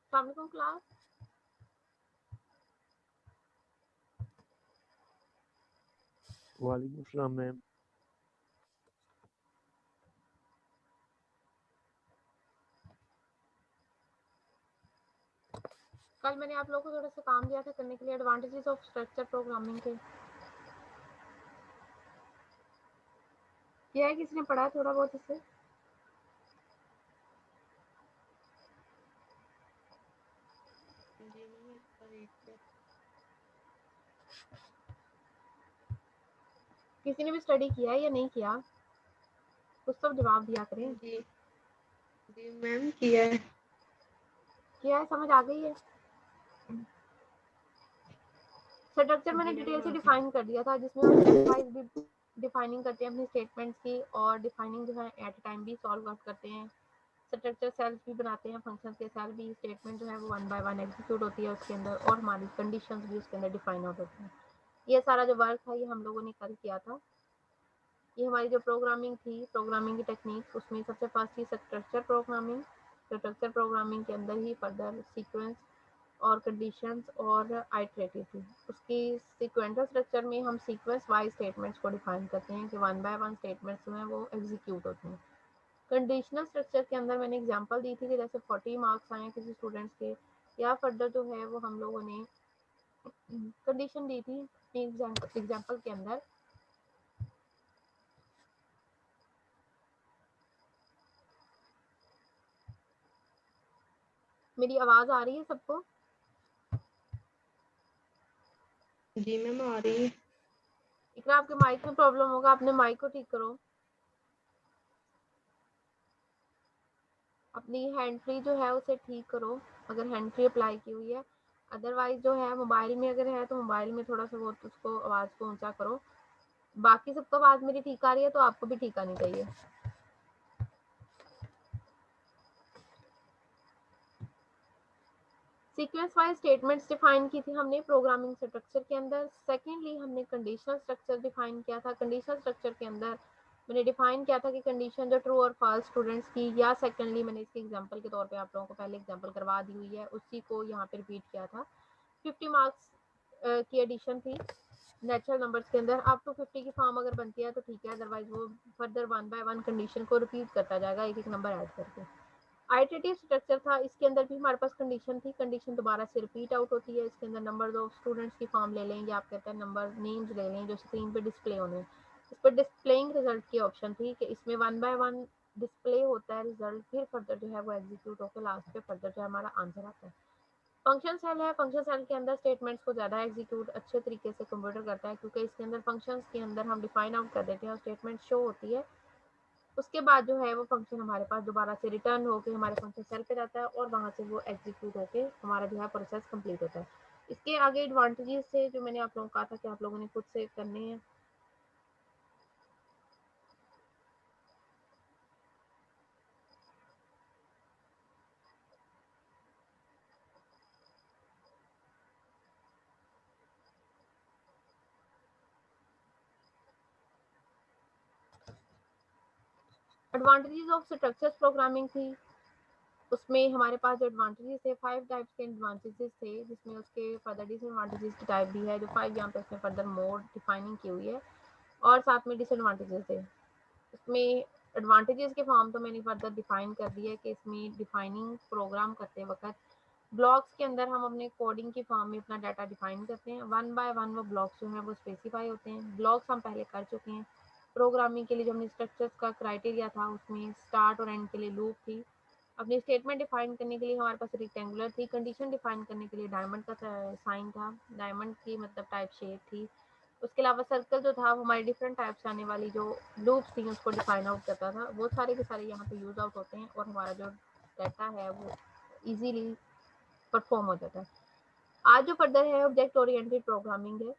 अस्सलाम वालेकुम क्लास। वालेकुम अस्सलाम मैम। कल मैंने आप लोगों को थोड़ा सा काम दिया था करने के लिए, एडवांटेजेस ऑफ स्ट्रक्चर प्रोग्रामिंग के। किया है किसी ने पढ़ा है थोड़ा बहुत इसे? किसी ने भी स्टडी किया है या नहीं किया? कुछ सब जवाब दिया करें। जी जी मैम किया है। किया है, समझ आ गई है? स्ट्रक्चर मैंने डिटेल से डिफाइन कर दिया था, जिसमें हम स्टेप वाइज भी डिफाइनिंग करते हैं अपनी स्टेटमेंट्स की, और डिफाइनिंग जो है एट अ टाइम भी सॉल्व आउट करते हैं। स्ट्रक्चर सेल्स भी बनाते हैं, फंक्शन के सेल भी, स्टेटमेंट जो है वो 1 बाय 1 एग्जीक्यूट होती है उसके अंदर, और हमारी कंडीशंस भी उसके अंदर डिफाइन आउट होती हैं। ये सारा जो वर्क था ये हम लोगों ने कल किया था। ये हमारी जो प्रोग्रामिंग थी, प्रोग्रामिंग की टेक्निक, उसमें सबसे फर्स्ट थी स्ट्रक्चर प्रोग्रामिंग। स्ट्रक्चर प्रोग्रामिंग के अंदर ही फर्दर सीक्वेंस और कंडीशंस और आइटरेटिव थी। उसकी सीक्वेंटल स्ट्रक्चर में हम सीक्वेंस वाइज स्टेटमेंट्स को डिफाइन करते हैं कि 1 बाय 1 स्टेटमेंट्स जो हैं वो एग्जीक्यूट होते हैं। कंडीशनल स्ट्रक्चर के अंदर मैंने एग्जांपल दी थी कि जैसे 40 मार्क्स आए किसी स्टूडेंट्स के, या फर्दर जो है वो हम लोगों ने कंडीशन दी थी एग्जांपल के अंदर। मेरी आवाज आ रही है सबको? जी मैम आ रही है। इकरा आपके माइक में प्रॉब्लम होगा, अपने माइक को ठीक करो। अपनी हैंड फ्री जो है उसे ठीक करो, अगर हैंड फ्री अप्लाई की हुई है। अदरवाइज जो है मोबाइल में अगर है तो मोबाइल में थोड़ा सा बहुत उसको आवाज़ को ऊंचा करो। बाकी सबको आवाज़ मेरी ठीक आ रही है तो आपको भी ठीक आनी चाहिए। सीक्वेंस वाइज स्टेटमेंट्स डिफाइन की थी हमने प्रोग्रामिंग स्ट्रक्चर के अंदर। सेकेंडली हमने कंडीशनल स्ट्रक्चर डिफाइन किया था। कंडीशनल स्ट्रक्चर के अंदर मैंने डिफाइन किया था कि कंडीशन जो ट्रू और फॉल्स स्टूडेंट्स की, या सेकेंडली मैंने इसके एग्जांपल के तौर पे आप लोगों को पहले एग्जांपल करवा दी हुई है, उसी को यहाँ पे रिपीट किया था। 50 मार्क्स की एडिशन थी नेचुरल नंबर्स के अंदर। अप टू 50 की फॉर्म अगर बनती है तो ठीक है, अदरवाइज वो फर्दर 1 बाय 1 कंडीशन को रिपीट करता जाएगा, एक एक नंबर ऐड करके। आइटरेटिव स्ट्रक्चर था, इसके अंदर भी हमारे पास कंडीशन थी, कंडीशन दोबारा से रिपीट आउट होती है। इसके अंदर नंबर ऑफ स्टूडेंट्स की फॉर्म ले लें, या आप कहते हैं नंबर नेम्स ले लें जो स्क्रीन पे डिस्प्ले होने। इस पर डिस्प्लेइंग रिजल्ट की ऑप्शन थी कि इसमें 1 बाय 1 डिस्प्ले होता है रिजल्ट, फिर फर्दर जो है वो एग्जीक्यूट होकर लास्ट पे फर्दर जो है हमारा आंसर आता है। फंक्शन सेल है, फंक्शन सेल के अंदर स्टेटमेंट्स को ज़्यादा एग्जीक्यूट अच्छे तरीके से कंप्यूटर करता है, क्योंकि इसके अंदर फंक्शंस के अंदर हम डिफाइन आउट कर देते हैं और स्टेटमेंट शो होती है। उसके बाद जो है वो फंक्शन हमारे पास दोबारा से रिटर्न होके हमारे फंक्शन सेल पे जाता है, और वहाँ से वो एग्जीक्यूट होके हमारा जो है प्रोसेस कंप्लीट होता है। इसके आगे एडवांटेजेस थे जो मैंने आप लोगों को कहा था कि आप लोगों ने खुद से करने हैं। एडवांटेजेस ऑफ स्ट्रक्चर्स प्रोग्रामिंग थी, उसमें हमारे पास जो एडवांटेजेस थे 5 टाइप्स के एडवांटेजेस थे, जिसमें उसके फर्दर डिसएडवांटेजेस की टाइप भी है, जो 5 यहाँ पे उसने फर्दर मोड डिफाइनिंग की हुई है, और साथ में डिसएडवांटेजेस थे। इसमें एडवांटेजेस के फॉर्म तो मैंने फर्दर डिफाइन कर दिया है कि इसमें डिफाइनिंग प्रोग्राम करते वक्त ब्लॉक्स के अंदर हम अपने कोडिंग की फॉर्म में अपना डाटा डिफाइन करते हैं। 1 बाय 1 वो ब्लॉक्स जो हैं वो स्पेसिफाई होते हैं। ब्लॉक्स हम पहले कर चुके हैं। प्रोग्रामिंग के लिए जो हमने स्ट्रक्चर्स का क्राइटेरिया था उसमें स्टार्ट और एंड के लिए लूप थी। अपनी स्टेटमेंट डिफाइन करने के लिए हमारे पास रेक्टेंगुलर थी। कंडीशन डिफाइन करने के लिए डायमंड का साइन था, डायमंड की मतलब टाइप शेप थी। उसके अलावा सर्कल जो था वो हमारी डिफरेंट टाइप्स आने वाली जो लूप्स थी उसको डिफाइन आउट करता था। वो सारे के सारे यहाँ पे यूज आउट होते हैं, और हमारा जो डाटा है वो इजीली परफॉर्म हो जाता है। आज जो फर्दर है ऑब्जेक्ट ओरिएंटेड प्रोग्रामिंग है,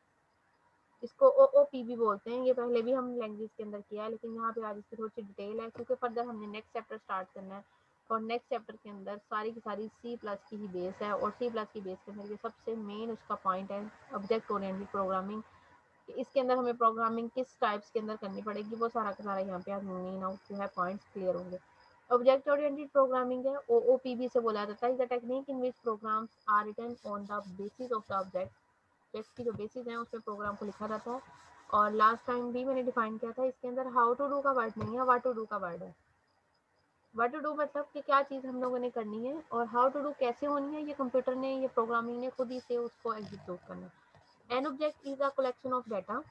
इसको ओओपी भी बोलते हैं। ये पहले भी हम लैंग्वेज के अंदर किया है, लेकिन यहाँ पे आज इसकी थोड़ी सी डिटेल है, क्योंकि फर्दर हमने नेक्स्ट चैप्टर स्टार्ट करना है, और नेक्स्ट चैप्टर के अंदर सारी की सारी सी प्लस की ही बेस है, और सी प्लस की बेस के अंदर ये सबसे मेन उसका पॉइंट है ऑब्जेक्ट ओरिएंटेड प्रोग्रामिंग। इसके अंदर हमें प्रोग्रामिंग किस टाइप्स के अंदर करनी पड़ेगी, वो सारा का सारा यहाँ पे आज मेन आउट जो है पॉइंट्स क्लियर होंगे। ऑब्जेक्ट ओरिएंटेड प्रोग्रामिंग है, OOP से बोला जाता है, is the technique in which programs are written on the basis of the object की जो बेसिस है उसमें प्रोग्राम को लिखा जाता है। और लास्ट टाइम भी मैंने डिफाइन किया था, इसके अंदर हाउ टू डू का वर्ड नहीं है, व्हाट टू डू का वर्ड है। व्हाट टू डू मतलब कि क्या चीज़ हम लोगों ने करनी है, और हाउ टू डू कैसे होनी है, ये कंप्यूटर ने, ये प्रोग्रामिंग ने खुद ही से उसको एग्जीक्यूट करना है। An object is a collection of data.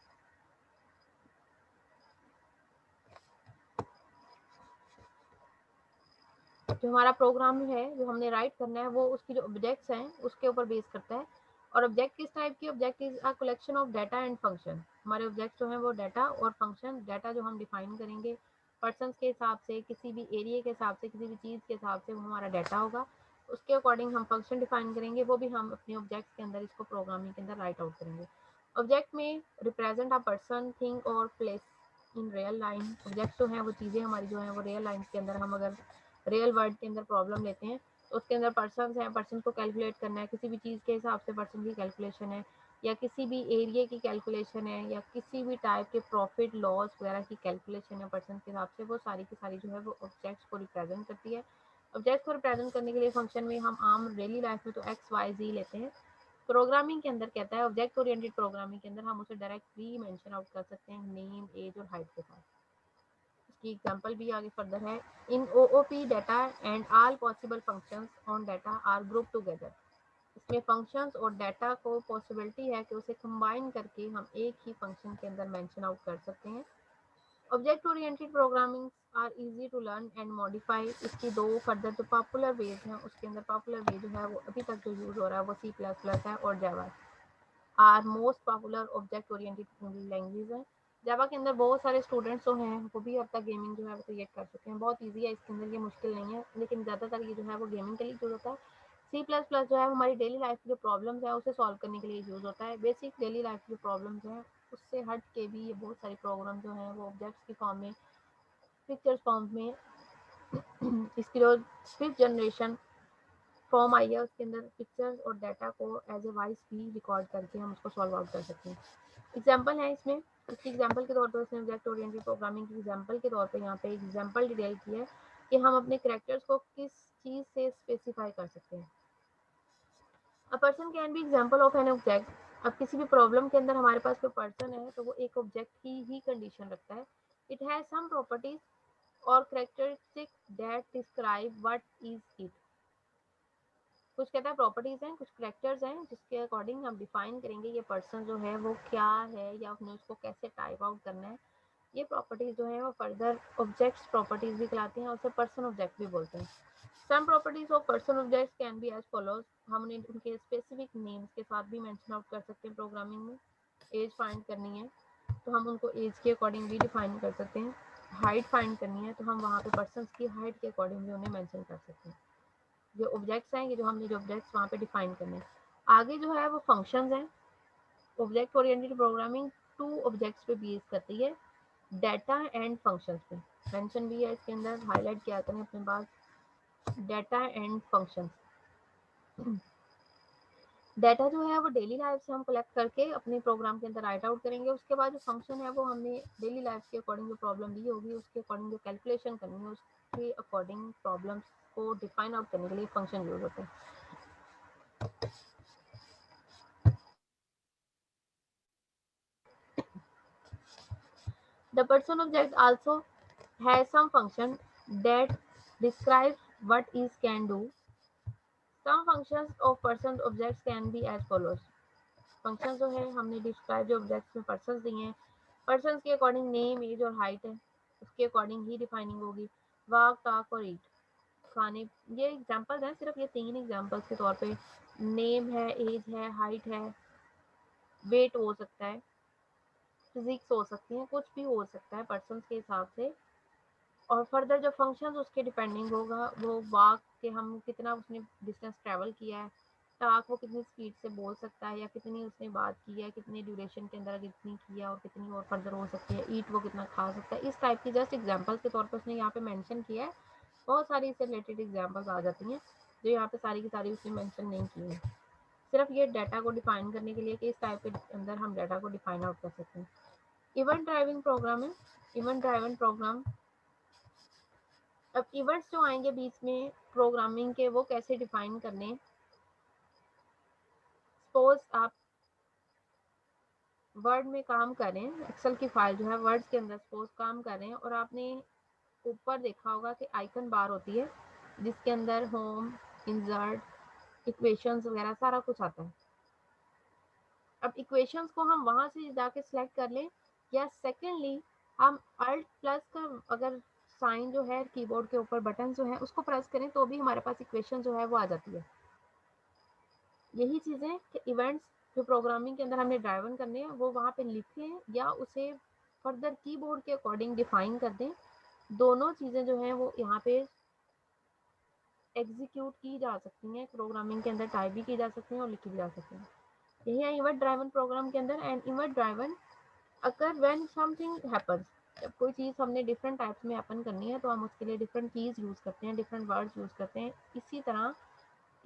जो हमारा प्रोग्राम है जो हमने राइट करना है वो उसकी जो ऑब्जेक्ट्स हैं उसके ऊपर बेस करता है। और ऑब्जेक्ट किस टाइप की, object is a collection of data and function. हमारे ऑब्जेक्ट जो है वो डाटा और फंक्शन, डाटा जो हम डिफाइन करेंगे पर्सन के हिसाब से, किसी भी एरिया के हिसाब से, किसी भी चीज़ के हिसाब से वो हमारा डाटा होगा, उसके अकॉर्डिंग हम फंक्शन डिफाइन करेंगे, वो भी हम अपने ऑब्जेक्ट के अंदर इसको प्रोग्रामिंग के अंदर राइट आउट करेंगे। ऑब्जेक्ट में रिप्रेजेंट अ पर्सन, थिंग और place in real line. Object जो है वो चीज़ें हमारी जो है वो रियल लाइन के अंदर, हम अगर रियल वर्ल्ड के अंदर प्रॉब्लम लेते हैं तो उसके अंदर पर्सन है, पर्सन को कैलकुलेट करना है, किसी भी चीज़ के हिसाब से पर्सन की कैलकुलेशन है, या किसी भी एरिया की कैलकुलेशन है, या किसी भी टाइप के प्रॉफिट लॉस वगैरह की कैलकुलेशन है पर्सन के हिसाब से, वो सारी की सारी जो है वो ऑब्जेक्ट्स को रिप्रेजेंट करती है। ऑब्जेक्ट को रिप्रेजेंट करने के लिए फंक्शन में हम आम डेली लाइफ में तो एक्स वाई जी लेते हैं। प्रोग्रामिंग के अंदर कहता है, ऑब्जेक्ट ओरिएंटेड प्रोग्रामिंग के अंदर हम उसे डायरेक्ट भी मेंशन आउट कर सकते हैं नेम, एज और हाइट के साथ। इसकी एग्जांपल भी आगे फर्दर है। In OOP data and all possible functions on data are group together. इसमें फंक्शंस और डाटा को पॉसिबिलिटी है कि उसे कंबाइन करके हम एक ही फंक्शन के अंदर मेंशन आउट कर सकते हैं। Object oriented programming are easy to learn and modify. इसकी दो फर्दर जो पॉपुलर वेज हैं उसके अंदर पॉपुलर वे जो है वो अभी तक जो यूज़ हो रहा है वो C++ है और Java are most popular object oriented language है। जावा के अंदर बहुत सारे स्टूडेंट्स जो हैं वो भी अब तक गेमिंग जो है वो क्रिएट कर चुके हैं, बहुत ईजी है, इसके अंदर ये मुश्किल नहीं है, लेकिन ज़्यादातर ये जो है वो गेमिंग के लिए यूज़ होता है। C++ जो है हमारी डेली लाइफ की जो प्रॉब्लम्स है उसे सॉल्व करने के लिए यूज़ होता है। बेसिक डेली लाइफ की जो प्रॉब्लम्स हैं उससे हट के भी ये बहुत सारे प्रोग्राम जो हैं वो ऑब्जेक्ट्स की फॉर्म में, पिक्चर्स फॉर्म में इसकी जो फिफ्थ जनरेशन फॉर्म आई है उसके अंदर पिक्चर्स और डाटा को एज ए वॉइस भी रिकॉर्ड करके हम उसको सॉल्व आउट कर सकते हैं। एग्जाम्पल है इसमें, इसकी एग्जाम्पल के तौर पर उसने ऑब्जेक्ट ओरिएंटेड प्रोग्रामिंग की एग्जाम्पल के तौर पर यहाँ पे एग्जाम्पल डिटेल की है कि हम अपने करेक्टर्स को किस चीज़ से स्पेसिफाई कर सकते हैं। A person can be example of an object. अब किसी भी प्रॉब्लम के अंदर हमारे पास कोई पर्सन है तो वो एक ऑब्जेक्ट की ही कंडीशन रखता है। इट हैज सम प्रॉपर्टीज और characteristic that describe what is it. कुछ कहता है प्रॉपर्टीज हैं, कुछ करेक्टर्स हैं जिसके अकॉर्डिंग हम डिफाइन करेंगे ये पर्सन जो है वो क्या है या हमने उसको कैसे टाइप आउट करना है। ये प्रॉपर्टीज जो है वो फर्दर ऑब्जेक्ट्स प्रॉपर्टीज भी कहलाती हैं और उसे पर्सन ऑब्जेक्ट भी बोलते हैं। Some properties of person objects can be as follows. हमने उनके स्पेसिफिक नेम्स के साथ भी मेंशन आउट कर सकते हैं प्रोग्रामिंग में। एज फाइंड करनी है तो हम उनको एज के अकॉर्डिंग भी डिफाइन कर सकते हैं। हाइट फाइंड करनी है तो हम वहाँ पे पर्सन की हाइट के अकॉर्डिंग भी उन्हें मेंशन कर सकते हैं। जो ऑब्जेक्ट्स हैं, ये जो हमने जो ऑब्जेक्ट्स वहाँ पे डिफाइन करने हैं। आगे जो है वो फंक्शंस हैं। Object oriented programming two objects पे बेस करती है, डाटा एंड फंक्शंस पे। मेंशन भी है इसके अंदर, हाईलाइट किया करें अपने पास, डाटा एंड फंक्शंस। डाटा जो है वो डेली लाइफ से हम कलेक्ट करके अपने प्रोग्राम के अंदर राइट आउट करेंगे। उसके बाद जो फंक्शन है वो हमने डेली लाइफ के अकॉर्डिंग जो प्रॉब्लम दी होगी उसके अकॉर्डिंग जो कैलकुलेशन करनी है उसके अकॉर्डिंग प्रॉब्लम्स को डिफाइन आउट करने के लिए फंक्शन यूज होते हैं। The person object also has some function that describes what is can do. Some functions of person objects can be as follows. Function जो है हमने डिस्क्राइब जो ऑब्जेक्ट्स में पर्सन्स दिए हैं, पर्सन्स के अकॉर्डिंग नेम, एज और हाइट है, उसके अकॉर्डिंग ही डिफाइनिंग होगी। वाक, टाक और ईट, खाने। ये एग्जांपल्स हैं, सिर्फ ये 3 एग्जांपल्स के तौर पे। नेम है, एज है, हाइट है, वेट हो सकता है, फिजिक्स हो सकती है, कुछ भी हो सकता है पर्सन्स के हिसाब से। और फर्दर जो फंक्शंस उसके डिपेंडिंग होगा वो वाक के हम कितना उसने डिस्टेंस ट्रैवल किया है, टाक वो कितनी स्पीड से बोल सकता है या कितनी उसने बात की है, कितने ड्यूरेशन के अंदर कितनी की है और कितनी और फर्दर हो सकती है, ईट वो कितना खा सकता है। इस टाइप की जस्ट एग्जांपल्स के तौर पर उसने यहाँ पे मेंशन किया है। बहुत सारी इससे रिलेटेड एग्जांपल्स आ जाती हैं जो यहाँ पे सारी की सारी उसने मेंशन नहीं की है, सिर्फ ये डाटा को डिफाइन करने के लिए कि इस टाइप के अंदर हम डाटा को डिफाइन आउट कर सकते हैं। इवेंट ड्राइविंग प्रोग्राम है। इवेंट ड्राइवन प्रोग्राम अब इवेंट्स जो आएंगे बीच में प्रोग्रामिंग के, वो कैसे डिफाइन करने। सपोज आप वर्ड में काम करें, एक्सेल की फाइल जो है वर्ड्स के अंदर सपोज काम कर रहे हैं, और आपने ऊपर देखा होगा कि आइकन बार होती है जिसके अंदर होम, इंसर्ट, इक्वेशंस वगैरह सारा कुछ आता है। अब इक्वेशंस को हम वहां से जाके सिलेक्ट कर लें, या सेकेंडली हम अल्ट प्लस का अगर साइन जो है कीबोर्ड के ऊपर बटन जो है उसको प्रेस करें तो भी हमारे पास इक्वेशन जो है वो आ जाती है। यही चीज़ें कि इवेंट्स जो प्रोग्रामिंग के अंदर हमने ड्राइवन करने हैं वो वहाँ पे लिख लें या उसे फर्दर कीबोर्ड के अकॉर्डिंग डिफाइन कर दें। दोनों चीज़ें जो हैं वो यहाँ पे एग्जीक्यूट की जा सकती हैं, प्रोग्रामिंग के अंदर टाइप भी की जा सकती हैं और लिखी भी जा सकती हैं। यही है इवेंट ड्राइवन प्रोग्राम के अंदर। एंड इवेंट ड्राइवन अगर व्हेन समथिंग हैपेंस, जब कोई चीज़ हमने डिफरेंट टाइप्स में हैपन करनी है तो हम उसके लिए डिफरेंट कीज़ यूज़ करते हैं, डिफरेंट वर्ड्स यूज़ करते हैं। इसी तरह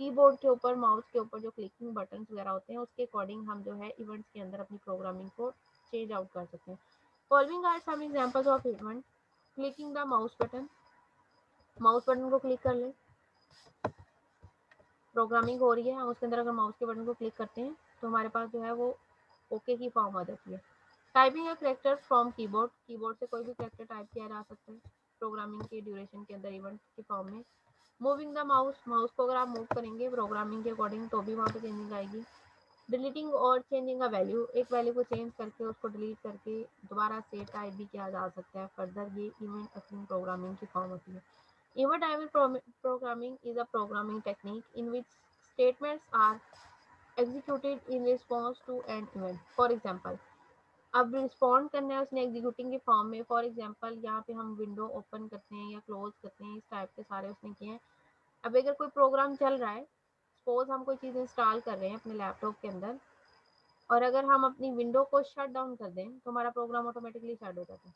कीबोर्ड के ऊपर, माउस के ऊपर जो क्लिकिंग बटन वगैरह होते हैं उसके अकॉर्डिंग हम जो है इवेंट्स के अंदर अपनी प्रोग्रामिंग को चेंज आउट कर सकते हैं। Following are some examples of event. Clicking the mouse button, mouse button को क्लिक कर लें, प्रोग्रामिंग हो रही है, हम उसके अंदर अगर माउस के बटन को क्लिक करते हैं तो हमारे पास जो है वो ओके की फॉर्म आ जाती है। Typing a character from keyboard, keyboard से कोई भी कैरेक्टर टाइप किया जा सकता है प्रोग्रामिंग के ड्यूरेशन के अंदर इवेंट की फॉर्म में। मूविंग द माउस, माउस को अगर आप मूव करेंगे प्रोग्रामिंग के अकॉर्डिंग तो भी वहाँ पे चेंजिंग आएगी। डिलीटिंग और चेंजिंग अ वैल्यू, एक वैल्यू को चेंज करके उसको डिलीट करके दोबारा से टाइप भी किया जा सकता है फर्दर। ये इवेंट असिंग प्रोग्रामिंग की फॉर्म होती है। Event driven programming is a programming technique in which statements are executed in response to an event. For example, अब रिस्पॉन्ड करना है उसने एग्जीक्यूटिंग के फॉर्म में। फॉर एग्जाम्पल यहाँ पे हम विंडो ओपन करते हैं या क्लोज करते हैं, इस टाइप के सारे उसने किए हैं। अब अगर कोई प्रोग्राम चल रहा है, सपोज हम कोई चीज़ इंस्टॉल कर रहे हैं अपने लैपटॉप के अंदर, और अगर हम अपनी विंडो को शट डाउन कर दें तो हमारा प्रोग्राम ऑटोमेटिकली शट हो जाता है।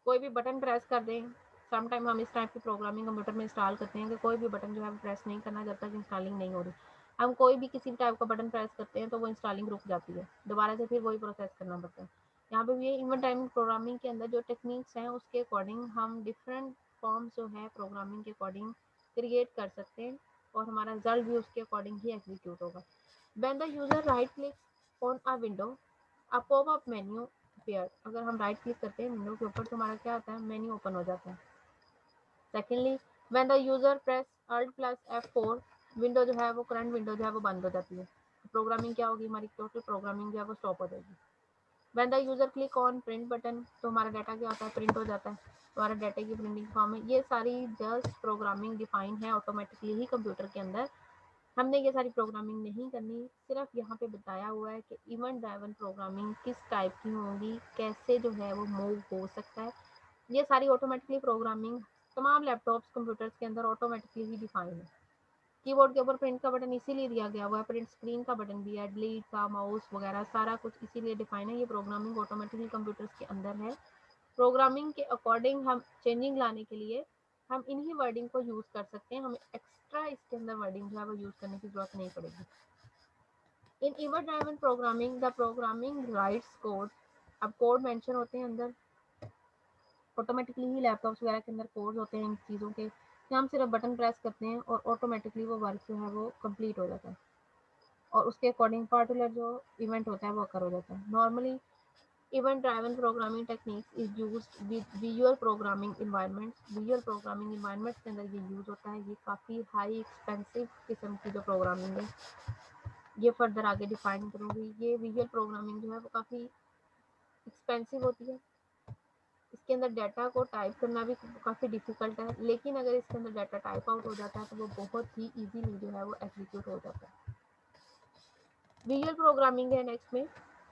कोई भी बटन प्रेस कर दें, सम टाइम हम इस टाइप की प्रोग्रामिंग कंप्यूटर में इंस्टॉल करते हैं कि कोई भी बटन जो है प्रेस नहीं करना जब तक इंस्टॉलिंग नहीं हो रही। हम कोई भी किसी भी टाइप का बटन प्रेस करते हैं तो वो इंस्टॉलिंग रुक जाती है, दोबारा से फिर वही प्रोसेस करना पड़ता है। यहाँ पे भी ये इवेंट टाइम प्रोग्रामिंग के अंदर जो टेक्निक्स हैं उसके अकॉर्डिंग हम डिफरेंट फॉर्म्स जो है प्रोग्रामिंग के अकॉर्डिंग क्रिएट कर सकते हैं और हमारा रिजल्ट भी उसके अकॉर्डिंग ही एग्जीक्यूट होगा। When the user right click on a window, a popup menu appear. अगर हम राइट क्लिक करते हैं विंडो के ऊपर तो हमारा क्या आता है, मेन्यू ओपन हो जाता है। Secondly, when the user press alt plus F4, window जो है वो करंट विंडो जो है वो बंद हो जाती है। प्रोग्रामिंग क्या होगी, हमारी टोटल प्रोग्रामिंग जो है वो स्टॉप हो जाएगी। When the user click on print button, तो हमारा डाटा क्या होता है, प्रिंट हो जाता है, हमारा डाटा की प्रिंटिंग फॉर्म है। ये सारी जस्ट प्रोग्रामिंग डिफाइन है ऑटोमेटिकली ही कंप्यूटर के अंदर। हमने ये सारी प्रोग्रामिंग नहीं करनी, सिर्फ यहाँ पे बताया हुआ है कि इवेंट ड्राइवन प्रोग्रामिंग किस टाइप की होगी, कैसे जो है वो मूव हो सकता है। ये सारी ऑटोमेटिकली प्रोग्रामिंग तमाम लैपटॉप्स कंप्यूटर्स के अंदर ऑटोमेटिकली ही डिफाइन है। कीबोर्ड के ऊपर प्रिंट का बटन इसीलिए दिया गया हुआ है, प्रिंट स्क्रीन का बटन भी है, डिलीट का, माउस वगैरह सारा कुछ इसीलिए डिफाइन है। ये प्रोग्रामिंग ऑटोमेटिकली कंप्यूटर्स के अंदर है। प्रोग्रामिंग के अकॉर्डिंग हम चेंजिंग लाने के लिए हम इन्हीं वर्डिंग को यूज़ कर सकते हैं, हमें एक्स्ट्रा इसके अंदर वर्डिंग जो है वो यूज़ करने की जरूरत नहीं पड़ेगी। इन event driven programming the programming rights code, अब कोड मेंशन होते हैं अंदर, ऑटोमेटिकली ही लैपटॉप्स वगैरह के अंदर कोड होते हैं इन चीज़ों के, कि हम सिर्फ बटन प्रेस करते हैं और ऑटोमेटिकली वो वर्क जो है वो कंप्लीट हो जाता है और उसके अकॉर्डिंग पार्टिकुलर जो इवेंट होता है वो अकर हो जाता है। Normally event driven programming techniques is used with visual programming environments. Visual programming environments के अंदर ये यूज़ होता है। ये काफ़ी हाई एक्सपेंसिव किस्म की जो प्रोग्रामिंग है, ये फर्दर आगे डिफाइन करूँगी। ये विजुअल प्रोग्रामिंग जो है वो काफ़ी एक्सपेंसिव होती है। इसके अंदर डाटा को टाइप करना भी काफ़ी डिफ़िकल्ट है, लेकिन अगर इसके अंदर डाटा टाइप आउट हो जाता है तो वो बहुत ही ईजीली जो है वो एग्जीक्यूट हो जाता है। विजुअल प्रोग्रामिंग है नेक्स्ट में,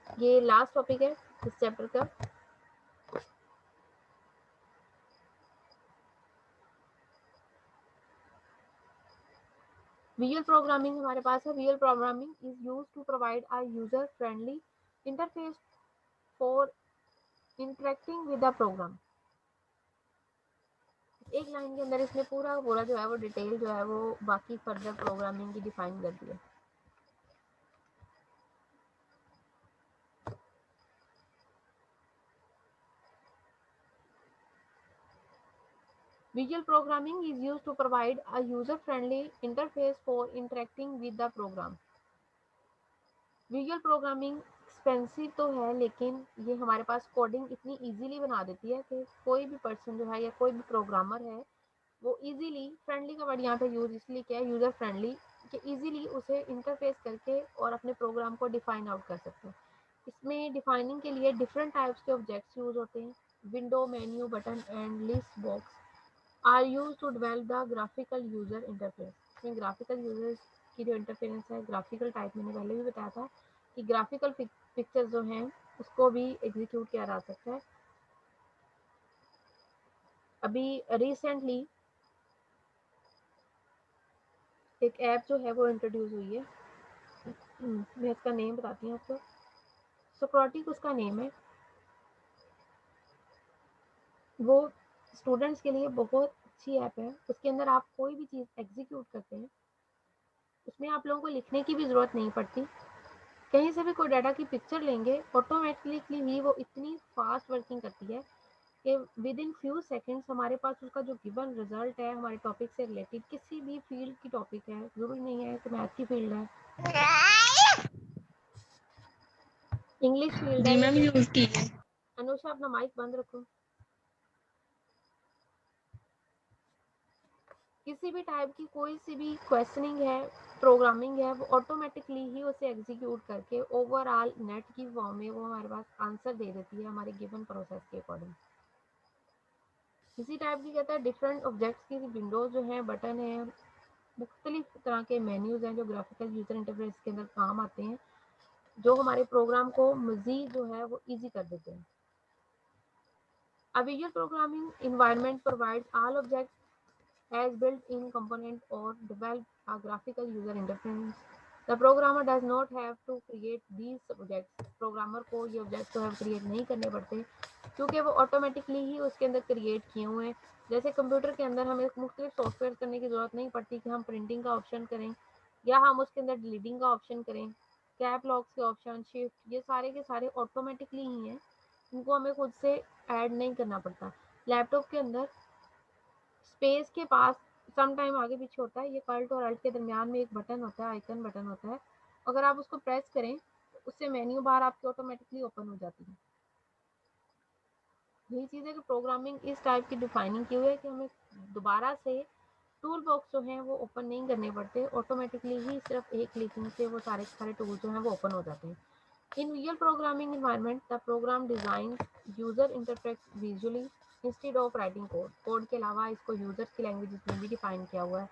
ये लास्ट टॉपिक है इस चैप्टर का। विजुअल प्रोग्रामिंग हमारे पास है। Visual programming is use to provide a user friendly interface for interacting with the program. एक लाइन के अंदर इसने पूरा पूरा जो है वो डिटेल जो है वो बाकी फर्दर प्रोग्रामिंग की डिफाइन कर दी है। Visual programming is used to provide a user-friendly interface for interacting with the program. Visual programming expensive तो है, लेकिन ये हमारे पास कोडिंग इतनी इजीली बना देती है कि कोई भी पर्सन जो है या कोई भी प्रोग्रामर है वो इजीली, फ्रेंडली का वर्ड यहाँ पे यूज इसलिए किया है, यूज़र फ्रेंडली, कि इजीली उसे इंटरफेस करके और अपने प्रोग्राम को डिफाइन आउट कर सकते हैं। इसमें डिफाइनिंग के लिए डिफरेंट टाइप्स के ऑब्जेक्ट्स यूज होते हैं। Window, menu, button and list box are use to develop the graphical user interface. इसमें ग्राफिकल यूजर्स की जो इंटरफेरेंस है, ग्राफिकल टाइप मैंने पहले भी बताया था कि ग्राफिकल पिक्चर्स जो हैं उसको भी एग्जीक्यूट किया जा सकता है। अभी रिसेंटली एक ऐप जो है वो इंट्रोड्यूस हुई है, मैं इसका नेम बताती हूँ आपको। सोक्रेटिक उसका नेम है। वो स्टूडेंट्स के लिए बहुत अच्छी ऐप है। उसके अंदर आप कोई भी चीज़ एग्जीक्यूट करते हैं, उसमें आप लोगों को लिखने की भी ज़रूरत नहीं पड़ती। कहीं से भी कोई डाटा की पिक्चर लेंगे, ऑटोमेटिकली ही वो इतनी फास्ट वर्किंग करती है कि विद इन फ्यू सेकेंड्स हमारे पास उसका जो गिवन रिजल्ट है, हमारे टॉपिक से रिलेटेड किसी भी फील्ड की टॉपिक है, ज़रूरी नहीं है कि मैथ की फील्ड है, इंग्लिश फील्ड जी है, मैम, यूज की है। अनुषा अपना माइक बंद रखो। किसी भी टाइप की कोई सी भी क्वेश्चनिंग है, प्रोग्रामिंग है, वो ऑटोमेटिकली ही उसे एग्जीक्यूट करके ओवरऑल नेट की फॉर्म में वो हमारे पास आंसर दे देती है हमारे गिवन प्रोसेस के अकॉर्डिंग। इसी टाइप की कहता है डिफरेंट ऑब्जेक्ट्स की विंडोज जो है, बटन है, मुख्तलिफ तरह के मेन्यूज हैं जो ग्राफिकल यूजर इंटरफेस के अंदर काम आते हैं, जो हमारे प्रोग्राम को मजीद जो है वो ईजी कर देते हैं। A visual programming environment provides all objects as built-in component or develop a graphical user interface. The programmer does not have to create these objects. Programmer को ये ऑब्जेक्ट जो है क्रिएट नहीं करने पड़ते, क्योंकि वो ऑटोमेटिकली ही उसके अंदर क्रिएट किए हुए हैं। जैसे कंप्यूटर के अंदर हमें मुख्तलिफ सॉफ्टवेयर करने की ज़रूरत नहीं पड़ती कि हम प्रिंटिंग का ऑप्शन करें या हम उसके अंदर डिलीटिंग का ऑप्शन करें, कैप लॉक्स के ऑप्शन, शिफ्ट, ये सारे के सारे ऑटोमेटिकली ही हैं, इनको हमें खुद से ऐड नहीं करना पड़ता। लैपटॉप के अंदर स्पेस के पास सम टाइम आगे पीछे होता है, ये कल्ट और अल्ट के दरमियान में एक बटन होता है, आइकन बटन होता है। अगर आप उसको प्रेस करें तो उससे मेन्यू बार आपकी ऑटोमेटिकली ओपन हो जाती है। यही चीज़ है कि प्रोग्रामिंग इस टाइप की डिफाइनिंग की हुई है कि हमें दोबारा से टूल बॉक्स जो हैं वो ओपन नहीं करने पड़ते, ऑटोमेटिकली ही सिर्फ एक क्लिकिंग से वो सारे के सारे टूल जो हैं वो ओपन हो जाते हैं। In visual programming environment, the program designs user interface visually instead of writing code. Code के अलावा इसको यूजर्स की लैंग्वेज में भी डिफाइन किया हुआ है।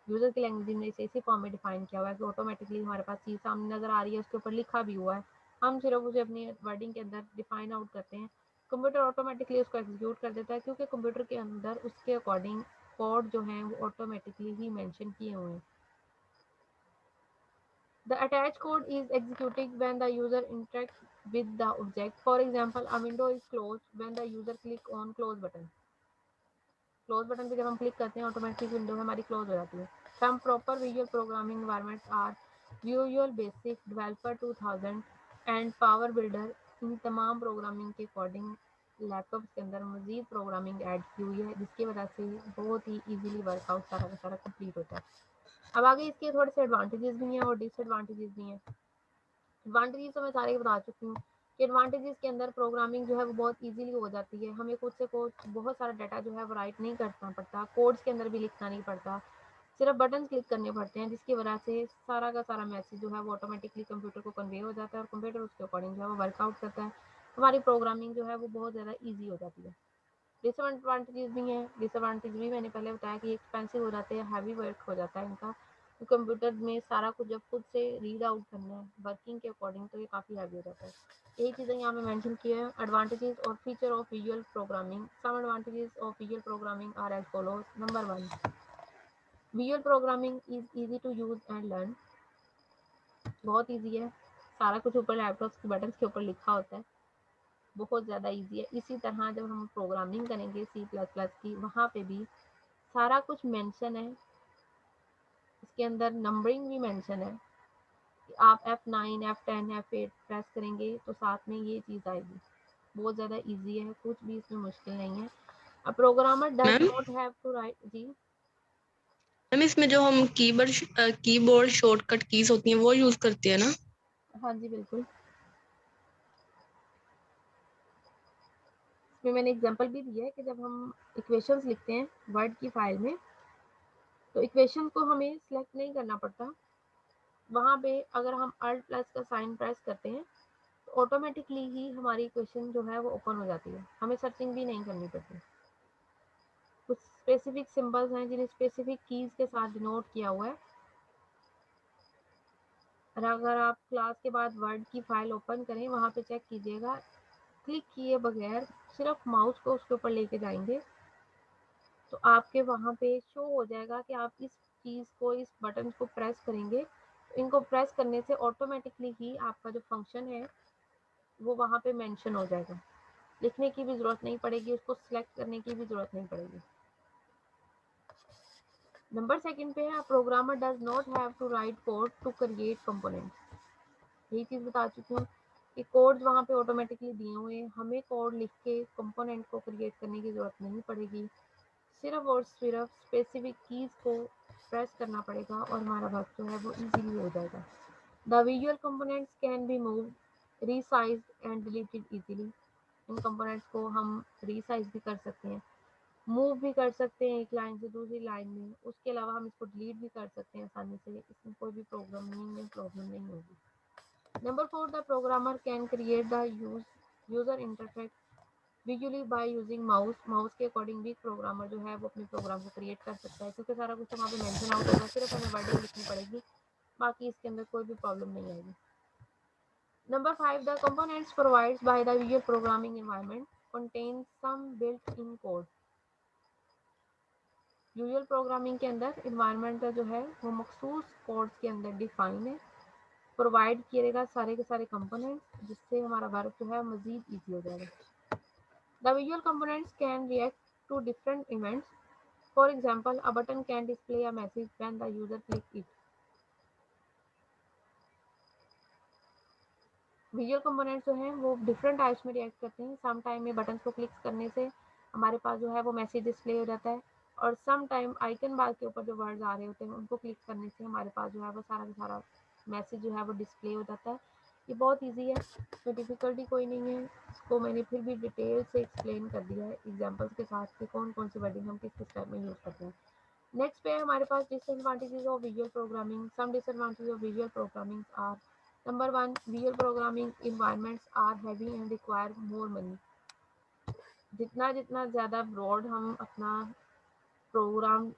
यूजर की लैंग्वेज में इसे इसी फॉर्म में डिफाइन किया हुआ है कि ऑटोमेटिकली हमारे पास चीज़ सामने नजर आ रही है, उसके ऊपर लिखा भी हुआ है, हम सिर्फ उसे अपनी वर्डिंग के अंदर डिफाइन आउट करते हैं। कंप्यूटर ऑटोमेटिकली उसको एग्जीक्यूट कर देता है, क्योंकि कंप्यूटर के अंदर उसके अकॉर्डिंग कोड जो हैं वो ऑटोमेटिकली ही मेंशन किए हुए हैं। The attached code is executed when the user interacts with the object. For example, a window is closed when the user click on close button. Close button पे जब हम click करते हैं ऑटोमेटिक विंडो हमारी close हो जाती है। Some proper visual programming environments are visual basic, developer 2000 and power builder. इन तमाम प्रोग्रामिंग के अकॉर्डिंग लैपटॉप के अंदर मजीद प्रोग्रामिंग ऐड की हुई है, जिसकी वजह से बहुत ही ईजिली वर्कआउट सारा का सारा कंप्लीट होता है। अब आगे इसके थोड़े से एडवांटेजेस भी हैं और डिसएडवांटेजेस भी हैं। एडवांटेजेस तो मैं सारे बता चुकी हूँ कि एडवांटेजेस के अंदर प्रोग्रामिंग जो है वो बहुत इजीली हो जाती है, हमें खुद से बहुत सारा डाटा जो है वो राइट नहीं करना पड़ता, कोड्स के अंदर भी लिखना नहीं पड़ता, सिर्फ बटन क्लिक करने पड़ते हैं, जिसकी वजह से सारा का सारा मैसेज जो है वो ऑटोमेटिकली कंप्यूटर को कन्वे हो जाता है और कंप्यूटर उसके अकॉर्डिंग जो है वो वर्कआउट करता है। हमारी प्रोग्रामिंग जो है वो बहुत ज़्यादा ईजी हो जाती है। डिसएडवांटेजेस भी हैं, डिसएडवांटेज भी मैंने पहले बताया कि एक्सपेंसिव हो जाते हैं, हैवी वर्क हो जाता है इनका, तो कंप्यूटर में सारा कुछ जब खुद से रीड आउट करना है वर्किंग के अकॉर्डिंग तो ये काफ़ी हैवी हो जाता है। यही चीज़ें यहाँ पे मेंशन की है। एडवांटेजेस और feature of visual programming. Some advantages of visual programming are as follows. Number 1, visual programming is easy to use and learn. बहुत ईजी है, सारा कुछ ऊपर लैपटॉप के बटन के ऊपर लिखा होता है, बहुत ज़्यादा ईजी है। इसी तरह जब हम प्रोग्रामिंग करेंगे C++ की, वहाँ पे भी सारा कुछ मेंशन है, इसके अंदर नंबरिंग भी मेंशन है। आप F9, F10, F8 प्रेस करेंगे तो साथ में ये चीज़ आएगी। बहुत ज़्यादा इजी है, कुछ भी इसमें मुश्किल नहीं है। A programmer does ma'am not have to write जी मैम इसमें जो हम कीबोर्ड शॉर्टकट कीज होती हैं वो यूज करते हैं ना? हाँ जी बिल्कुल। इसमें मैंने एग्जांपल भी दिया है कि जब हम इक्वेशंस लिखते हैं वर्ड की फाइल में तो इक्वेशन को हमें सिलेक्ट नहीं करना पड़ता। वहाँ पे अगर हम अल्ट प्लस का साइन प्रेस करते हैं तो ऑटोमेटिकली ही हमारी इक्वेशन जो है वो ओपन हो जाती है, हमें सर्चिंग भी नहीं करनी पड़ती। कुछ स्पेसिफिक सिंबल्स हैं जिन्हें स्पेसिफिक कीज के साथ डिनोट किया हुआ है। और अगर आप क्लास के बाद वर्ड की फाइल ओपन करें वहाँ पे चेक कीजिएगा, क्लिक किए बगैर सिर्फ माउस को उसके ऊपर लेके जाएंगे तो आपके वहाँ पे शो हो जाएगा कि आप इस चीज़ को, इस बटन को प्रेस करेंगे तो इनको प्रेस करने से ऑटोमेटिकली ही आपका जो फंक्शन है वो वहाँ पे मेंशन हो जाएगा। लिखने की भी ज़रूरत नहीं पड़ेगी, उसको सिलेक्ट करने की भी ज़रूरत नहीं पड़ेगी। नंबर सेकंड पे है, programmer does not have to write code to create components. यही चीज़ बता चुकी हूँ कि कोड्स वहाँ पे ऑटोमेटिकली दिए हुए हैं, हमें कोड लिख के कंपोनेंट को क्रिएट करने की ज़रूरत नहीं पड़ेगी। सिर्फ और सिर्फ स्पेसिफिक कीज़ को प्रेस करना पड़ेगा और हमारा वर्क जो है वो इजीली हो जाएगा। The visual components can be move, resized and deleted easily. इन कंपोनेंट्स को हम रीसाइज भी कर सकते हैं, मूव भी कर सकते हैं एक लाइन से दूसरी लाइन में। उसके अलावा हम इसको डिलीट भी कर सकते हैं आसानी से, इसमें कोई भी प्रॉब्लम नहीं होगी। Number 4, the programmer can create the user interface visually by using mouse. Mouse के अकॉर्डिंग भी प्रोग्रामर जो है वो अपने प्रोग्राम को क्रिएट कर सकता है, क्योंकि सारा कुछ वहाँ पे मेंशन आउट होगा, सिर्फ हमें वर्डिंग लिखनी पड़ेगी, बाकी इसके अंदर कोई भी प्रॉब्लम नहीं आएगी। Number 5, the components provides by the visual programming environment contain some built in code. Visual programming के अंदर इन्वायरमेंट जो है वो मखसूस कोड्स के अंदर डिफाइन है, प्रोवाइड किएगा सारे के सारे कंपोनेंट्स, जिससे हमारा वर्क जो है मजीद ईजी हो जाएगा। The visual components can react to different events. For example, a button can display a message when the user clicks it. Visual components जो हैं वो डिफरेंट टाइप्स में रिएक्ट करते हैं। सम टाइम में बटन को क्लिक करने से हमारे पास जो है वो मैसेज डिस्प्ले हो जाता है, और सम टाइम आइकन बार के ऊपर जो वर्ड्स आ रहे होते हैं उनको क्लिक करने से हमारे पास जो है वो सारा का सारा मैसेज जो है वो डिस्प्ले हो जाता है। ये बहुत ईजी है, इसमें डिफ़िकल्टी कोई नहीं है। इसको मैंने फिर भी डिटेल से एक्सप्लेन कर दिया है एग्जाम्पल्स के साथ कि कौन कौन सी वर्डिंग हम किस किस टाइप में यूज़ करते हैं। नेक्स्ट पे है हमारे पास disadvantages of visual programming. Some disadvantages of visual programming are, number 1, visual programming environments are heavy and require more money. जितना जितना ज़्यादा ब्रॉड हम अपना प्रोग्राम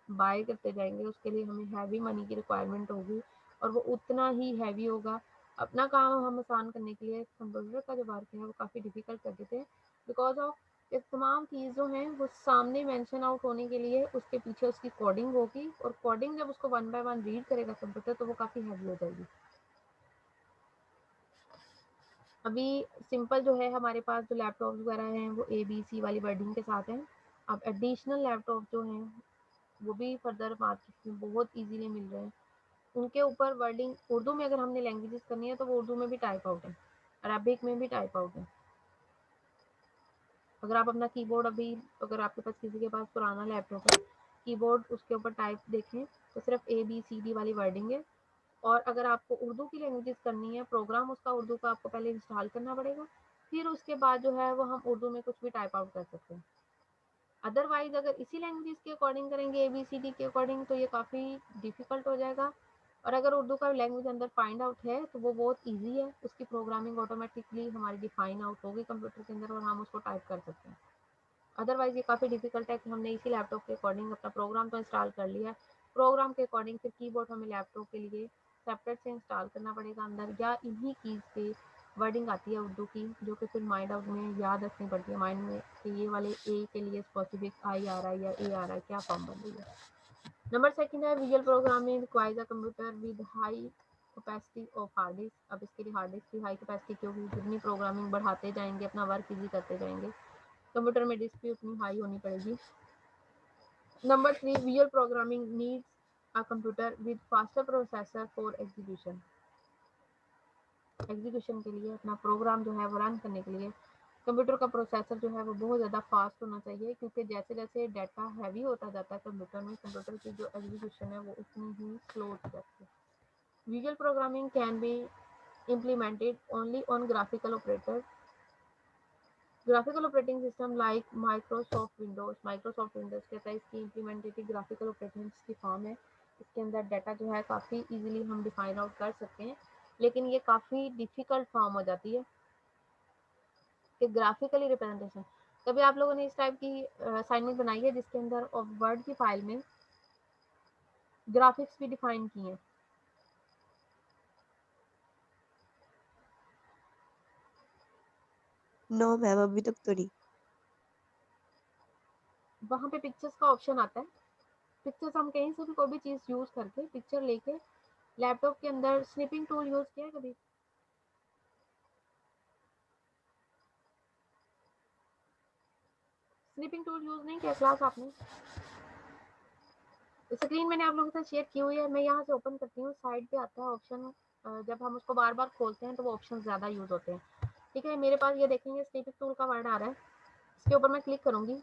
बाय करते जाएंगे उसके लिए हमें हैवी मनी की रिक्वायरमेंट होगी, और वो उतना ही हैवी होगा। अपना काम हम आसान करने के लिए कंप्यूटर का जो वर्क है वो काफ़ी डिफ़िकल्ट कर देते हैं, बिकॉज ऑफ ये तमाम चीज़ जो हैं वो सामने मेंशन आउट होने के लिए उसके पीछे उसकी कोडिंग होगी, और कोडिंग जब उसको वन बाय वन रीड करेगा कंप्यूटर तो वो काफ़ी हैवी हो जाएगी। अभी सिंपल जो है हमारे पास जो लैपटॉप वगैरह हैं वो ABC वाली वर्डिंग के साथ हैं। अब एडिशनल लैपटॉप जो हैं वो भी फर्दर मार्केट में बहुत इजीली मिल रहे हैं, उनके ऊपर वर्डिंग उर्दू में अगर हमने लैंग्वेजेस करनी है तो वो उर्दू में भी टाइप आउट है, अरबिक में भी टाइप आउट है। अगर आप अपना कीबोर्ड अभी, अगर आपके पास किसी के पास पुराना लैपटॉप है, कीबोर्ड उसके ऊपर टाइप देखें तो सिर्फ ABCD वाली वर्डिंग है। और अगर आपको उर्दू की लैंग्वेजेस करनी है, प्रोग्राम उसका उर्दू का आपको पहले इंस्टॉल करना पड़ेगा, फिर उसके बाद जो है वो हम उर्दू में कुछ भी टाइप आउट कर सकते हैं। अदरवाइज अगर इसी लैंग्वेज के अकॉर्डिंग करेंगे ABCD के अकॉर्डिंग तो ये काफ़ी डिफ़िकल्ट हो जाएगा। और अगर उर्दू का लैंग्वेज अंदर फाइंड आउट है तो वो बहुत ईजी है, उसकी प्रोग्रामिंग ऑटोमेटिकली हमारी डिफाइन आउट होगी कंप्यूटर के अंदर और हम उसको टाइप कर सकते हैं। अदरवाइज ये काफ़ी डिफिकल्ट है कि हमने इसी लैपटॉप के अकॉर्डिंग अपना प्रोग्राम तो इंस्टॉल कर लिया है, प्रोग्राम के अकॉर्डिंग फिर कीबोर्ड हमें लैपटॉप के लिए सेपरेट से इंस्टॉल करना पड़ेगा अंदर, या इन्हीं कीज़ पे वर्डिंग आती है उर्दू की जो कि फिर माइंड आउट में याद रखनी पड़ती है माइंड में कि ये वाले ए के लिए स्पेसिफिक आई आ रहा है या ए आ रहा है, क्या फॉर्म बन रही है। नंबर सेकंड है visual programming requires a computer with high capacity of hard disk. अब इसके लिए हार्ड डिस्क की हाई कैपेसिटी क्योंकि जितनी प्रोग्रामिंग बढ़ाते जाएंगे अपना वर्क इजी करते जाएंगे, कंप्यूटर में डिस्क भी उतनी हाई होनी पड़ेगी। Number 3, visual programming needs a computer with faster processor for execution. Execution के लिए अपना प्रोग्राम जो है वो रन करने के लिए कंप्यूटर का प्रोसेसर जो है वो बहुत ज़्यादा फास्ट होना चाहिए, क्योंकि जैसे जैसे डाटा हैवी होता जाता है कंप्यूटर में, कंप्यूटर की जो एग्जीक्यूशन है वो उतनी ही स्लो होती जाती है। Visual programming can be implemented only on graphical operator. Graphical operating system like Microsoft Windows कहता है इसकी implemented graphical operating की फॉर्म है। इसके अंदर डाटा जो है काफ़ी इजीली हम डिफाइन आउट कर सकते हैं, लेकिन ये काफ़ी डिफिकल्ट फॉर्म हो जाती है कि ग्राफिकली रिप्रेजेंटेशन। कभी आप लोगों ने इस टाइप की असाइनमेंट बनाई है जिसके अंदर वर्ड की फाइल में ग्राफिक्स भी डिफाइन किए हैं? नो मैम, अभी तक तो नहीं। वहाँ पे पिक्चर्स का ऑप्शन आता है। पिक्चर्स हम कहीं से भी कोई भी चीज़ यूज़ करके पिक्चर लेके लैपटॉप के अंदर स्निपिंग टूल यूज़ किया है कभी? स्निपिंग टूल यूज़ नहीं किया क्लास आपने? स्क्रीन मैंने आप लोगों के साथ शेयर की हुई है, मैं यहाँ से ओपन करती हूँ, साइड पे आता है ऑप्शन। जब हम उसको बार बार खोलते हैं तो वो ऑप्शन ज़्यादा यूज़ होते हैं। ठीक है, मेरे पास ये देखेंगे स्निपिंग टूल का वर्ड आ रहा है, इसके ऊपर मैं क्लिक करूँगी।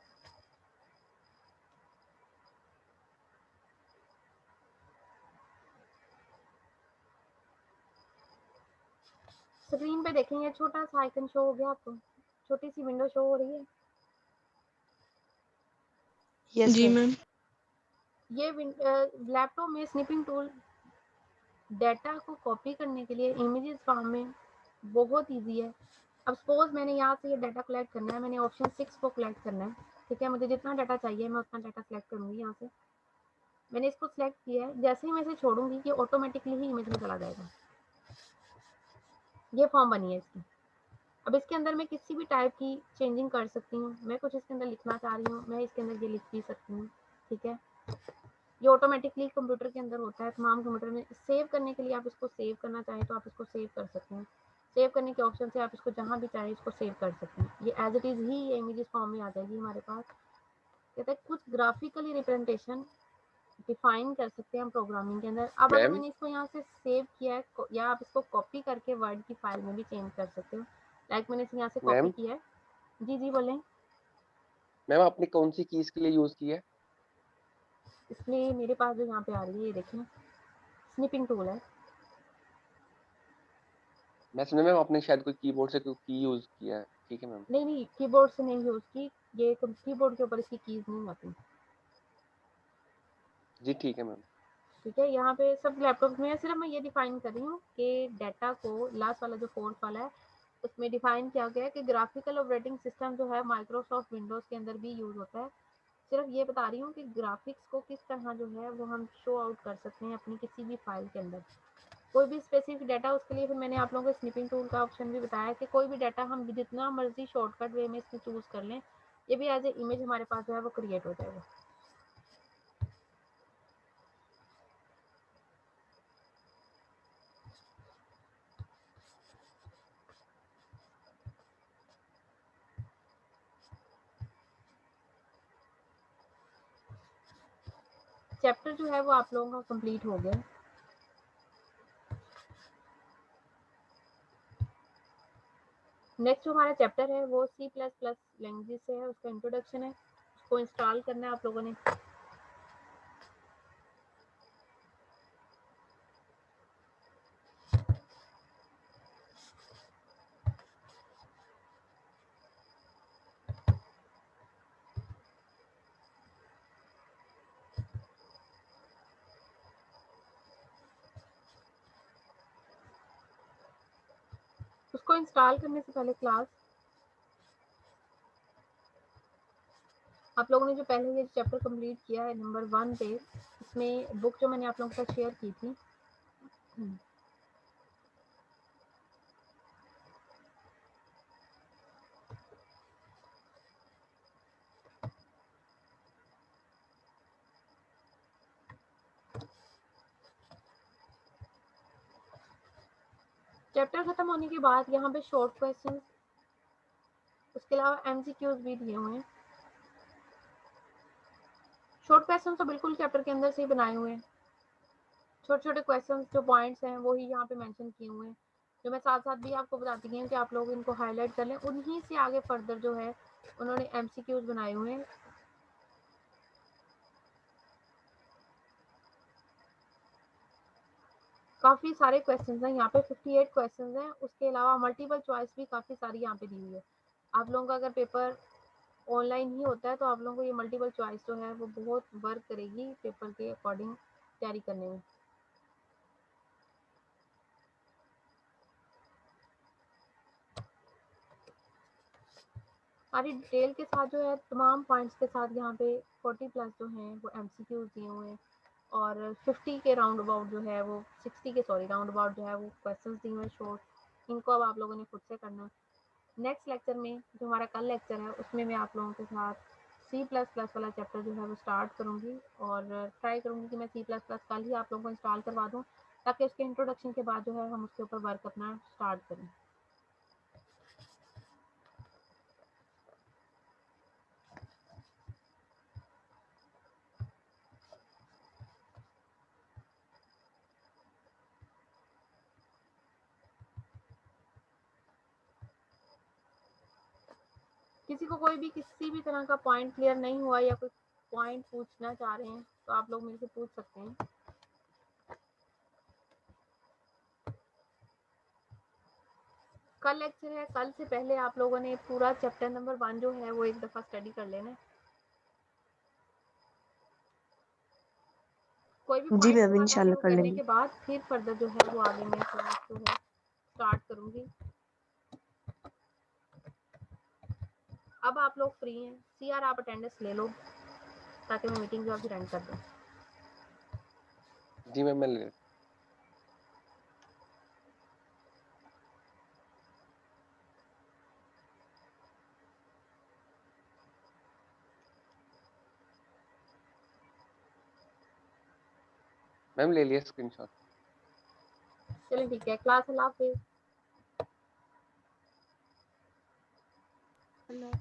स्क्रीन पे देखेंगे छोटा सा आइकन शो हो गया आपको, छोटी सी विंडो शो हो रही है। यस जी मैम। मैम। ये लैपटॉप में स्निपिंग टूल डाटा को कॉपी करने के लिए इमेजेस फॉर्म में बहुत इजी है। अब सपोज मैंने यहाँ से ये डाटा कलेक्ट करना है, मैंने ऑप्शन 6 को कलेक्ट करना है। ठीक है, मुझे जितना डाटा चाहिए मैं उतना डाटा सेलेक्ट करूँगी। यहाँ से मैंने इसको सिलेक्ट किया है, जैसे ही मैं इसे छोड़ूंगी ये ऑटोमेटिकली ही इमेज में चला जाएगा। ये फॉर्म बनी है इसकी। अब इसके अंदर मैं किसी भी टाइप की चेंजिंग कर सकती हूँ। मैं कुछ इसके अंदर लिखना चाह रही हूँ, मैं इसके अंदर ये लिख भी सकती हूँ। ठीक है, ये ऑटोमेटिकली कंप्यूटर के अंदर होता है। तमाम कंप्यूटर में सेव करने के लिए आप इसको सेव करना चाहें तो आप इसको सेव कर सकते हैं। सेव करने के ऑप्शन से आप इसको जहाँ भी चाहें इसको सेव कर सकते हैं। ये एज इट इज़ ही ये इमेजेस फॉर्म में आ जाएगी हमारे पास। कहते हैं कुछ ग्राफिकली रिप्रेजेंटेशन डिफाइन कर सकते हैं हम प्रोग्रामिंग के अंदर। अब अगर मैंने इसको यहाँ से सेव किया है, या आप इसको कॉपी करके वर्ड की फाइल में भी चेंज कर सकते हो। लाइक मैंने इसे यहाँ से कॉपी किया है। जी जी बोलें। मैम आपने कौन सी कीज के लिए यूज की है? इसलिए मेरे पास जो यहाँ पे आ रही है ये देखें, स्निपिंग टूल है। मैं सुना मैम आपने शायद कोई कीबोर्ड से कोई की यूज किया है। ठीक है मैम। नहीं नहीं, कीबोर्ड से नहीं यूज़ की, ये कीबोर्ड के ऊपर इसकी कीज नहीं आती। जी ठीक है मैम। ठीक है, यहाँ पे सब लैपटॉप में सिर्फ मैं ये डिफाइन कर रही हूँ कि डाटा को लास्ट वाला जो फोर्थ वाला है उसमें डिफाइन किया गया है कि ग्राफिकल ऑपरेटिंग सिस्टम जो है माइक्रोसॉफ्ट विंडोज़ के अंदर भी यूज़ होता है। सिर्फ ये बता रही हूँ कि ग्राफिक्स को किस तरह जो है वो हम शो आउट कर सकते हैं अपनी किसी भी फाइल के अंदर। कोई भी स्पेसिफिक डाटा, उसके लिए फिर मैंने आप लोगों को स्निपिंग टूल का ऑप्शन भी बताया कि कोई भी डाटा हम जितना मर्जी शॉर्टकट वे में इसमें चूज़ कर लें, ये भी एज ए इमेज हमारे पास जो है वो क्रिएट हो जाएगा। चैप्टर जो है वो आप लोगों का कंप्लीट हो गया। नेक्स्ट जो हमारा चैप्टर है वो C++ लैंग्वेज से है, उसका इंट्रोडक्शन है। उसको इंस्टॉल करना है आप लोगों ने। उसको इंस्टॉल करने से पहले क्लास आप लोगों ने जो पहले ये चैप्टर कंप्लीट किया है नंबर 1 पे, इसमें बुक जो मैंने आप लोगों के साथ शेयर की थी, चैप्टर खत्म होने के बाद यहाँ पे शॉर्ट क्वेश्चन, उसके अलावा MCQs भी दिए हुए हैं। शॉर्ट क्वेश्चन तो बिल्कुल चैप्टर के अंदर से ही बनाए हुए हैं। छोटे छोटे क्वेश्चन जो पॉइंट्स हैं वो ही यहाँ पे मेंशन किए हुए हैं। जो मैं साथ साथ भी आपको बताती हूँ कि आप लोग इनको हाईलाइट कर लें। उन्हीं से आगे फर्दर जो है उन्होंने MCQs बनाए हुए हैं। काफ़ी सारे क्वेश्चंस हैं यहाँ पे, 58 क्वेश्चंस हैं। उसके अलावा मल्टीपल चॉइस भी काफ़ी सारी यहाँ पे दी हुई है। आप लोगों का अगर पेपर ऑनलाइन ही होता है तो आप लोगों को ये मल्टीपल चॉइस जो है वो बहुत वर्क करेगी पेपर के अकॉर्डिंग तैयारी करने में। सारी डिटेल के साथ जो है तमाम पॉइंट्स के साथ यहाँ पे 40 प्लस जो हैं वो MCQs दिए हुए हैं और 50 के राउंड अबाउट जो है वो 60 के राउंड अबाउट जो है वो क्वेश्चंस दिए हुए हैं शॉर्ट। इनको अब आप लोगों ने खुद से करना है। नेक्स्ट लेक्चर में जो हमारा कल लेक्चर है उसमें मैं आप लोगों के साथ C++ वाला चैप्टर जो है वो स्टार्ट करूँगी और ट्राई करूँगी कि मैं C++ कल ही आप लोगों को इंस्टॉल करवा दूँ ताकि उसके इंट्रोडक्शन के बाद जो है हम उसके ऊपर वर्क अपना स्टार्ट करें। किसी को कोई भी किसी भी तरह का पॉइंट क्लियर नहीं हुआ या कोई पॉइंट पूछना चाह रहे हैं तो आप लोग मेरे से पूछ सकते हैं। कल लेक्चर है, कल से पहले आप लोगों ने पूरा चैप्टर नंबर 1 जो है वो एक दफ़ा स्टडी कर लेना है। कोई भी जी पॉइंट मैम, पूरा इंशाल्लाह कर करने लेंगे। के बाद फिर फर्दर जो है वो आगे मैं क्लास जो है स्टार्ट करूँगी। अब आप लोग फ्री हैं। CR आप अटेंडेंस ले लो ताकि मैं मीटिंग जो अभी रन कर दूँ। जी मैम, मैं ले मैम ले लिया स्क्रीनशॉट। चलिए ठीक है, क्लास अल्लाह हाफिज़। अल्लाह